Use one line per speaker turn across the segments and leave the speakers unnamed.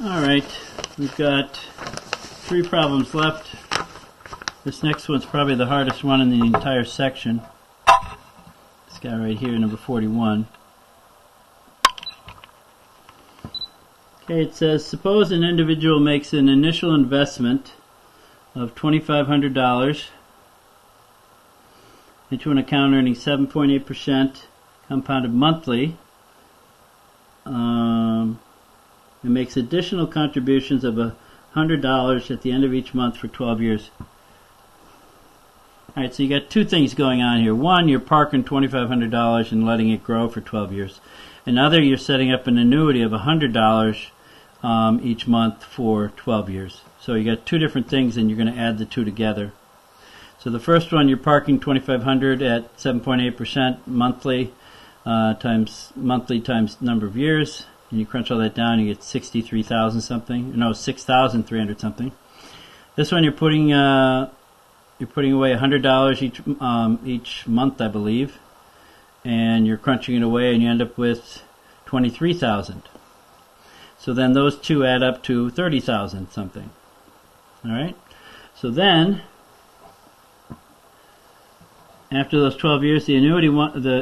Alright, we've got 3 problems left. This next one's probably the hardest one in the entire section. This guy right here, number 41. Okay, it says, suppose an individual makes an initial investment of $2,500 into an account earning 7.8% compounded monthly. It makes additional contributions of $100 at the end of each month for 12 years. Alright, so you got 2 things going on here. One, you're parking $2,500 and letting it grow for 12 years. Another, you're setting up an annuity of $100 each month for 12 years. So you got 2 different things, and you're going to add the 2 together. So the first one, you're parking $2,500 at 7.8% monthly times number of years. And you crunch all that down, you get 63,000 something. No, 6,300 something. This one, you're putting away $100 each month, I believe, and you're crunching it away, and you end up with 23,000. So then those 2 add up to 30,000 something. All right. So then, after those 12 years, the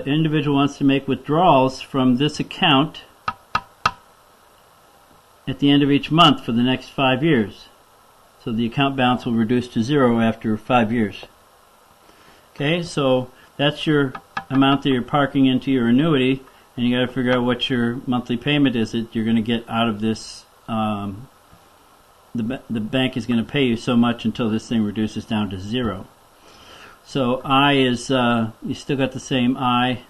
individual wants to make withdrawals from this account at the end of each month for the next 5 years. So the account balance will reduce to 0 after 5 years. Okay, so that's your amount that you're parking into your annuity, and you got to figure out what your monthly payment is that you're going to get out of this. The bank is going to pay you so much until this thing reduces down to 0. So I is, you still got the same I,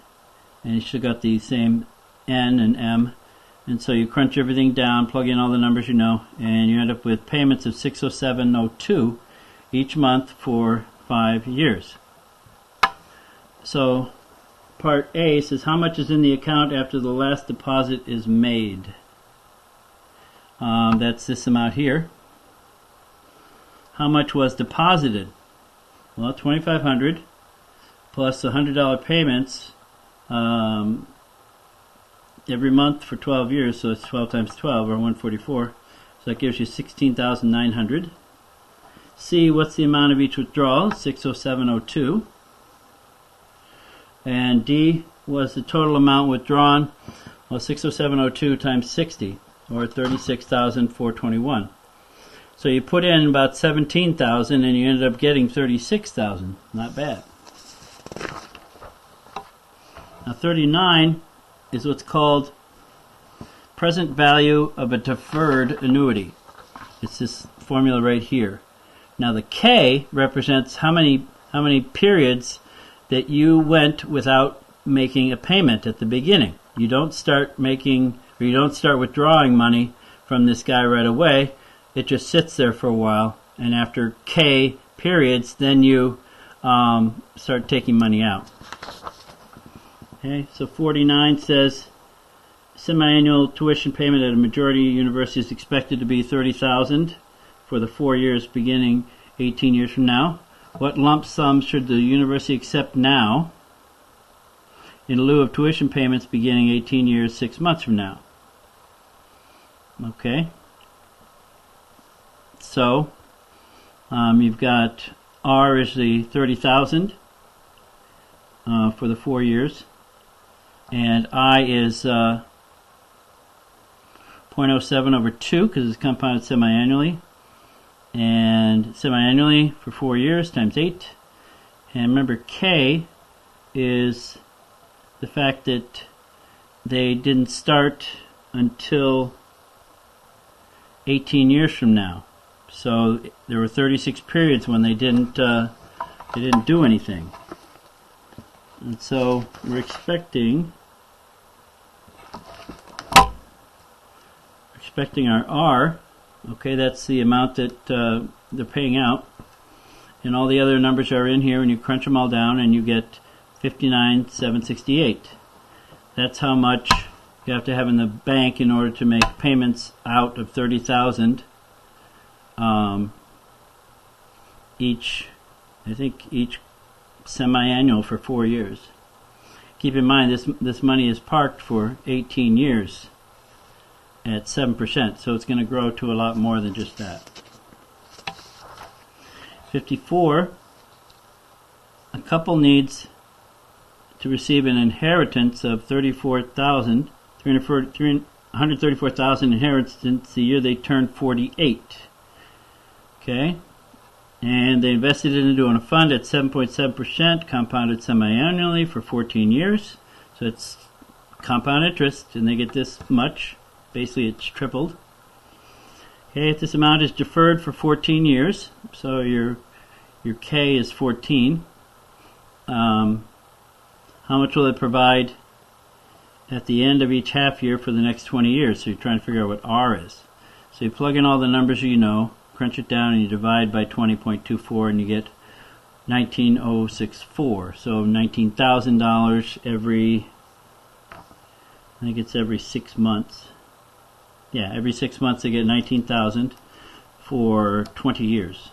and you still got the same N and M. And so you crunch everything down, plug in all the numbers you know, and you end up with payments of $607.02 each month for 5 years. So part A says, how much is in the account after the last deposit is made? That's this amount here. How much was deposited? Well, $2,500 plus $100 payments every month for 12 years, so it's 12 times 12, or 144. So that gives you $16,900. C, what's the amount of each withdrawal? $607.02. And D was the total amount withdrawn. Well, $607.02 times 60, or $36,421. So you put in about $17,000, and you ended up getting $36,000. Not bad. Now 39 is what's called present value of a deferred annuity. It's this formula right here. Now the K represents how many periods that you went without making a payment at the beginning. You don't start withdrawing money from this guy right away. It just sits there for a while, and after K periods, then you start taking money out. Okay, so 49 says semi-annual tuition payment at a majority university is expected to be $30,000 for the 4 years beginning 18 years from now. What lump sum should the university accept now in lieu of tuition payments beginning 18 years 6 months from now? Okay, so you've got R is the $30,000 for the 4 years. And I is 0.07 over 2 because it's compounded semi-annually. And semi-annually for 4 years times 8. And remember, K is the fact that they didn't start until 18 years from now. So there were 36 periods when they didn't do anything. And so we're expecting our R. Okay, that's the amount that they're paying out. And all the other numbers are in here, and you crunch them all down, and you get $59,768. That's how much you have to have in the bank in order to make payments out of $30,000 each semi-annual for 4 years. Keep in mind this money is parked for 18 years. at 7%, so it's going to grow to a lot more than just that. 54, a couple needs to receive an inheritance of $134,000 inheritance the year they turn 48. Okay, and they invested it into a fund at 7.7%, compounded semi-annually for 14 years. So it's compound interest, and they get this much. Basically, it's tripled. Okay, if this amount is deferred for 14 years, so your K is 14. How much will it provide at the end of each half year for the next 20 years? So you're trying to figure out what R is. So you plug in all the numbers you know, crunch it down, and you divide by 20.24, and you get 19,064. So $19,000 every, I think it's every 6 months. Yeah, every 6 months they get 19,000 for 20 years.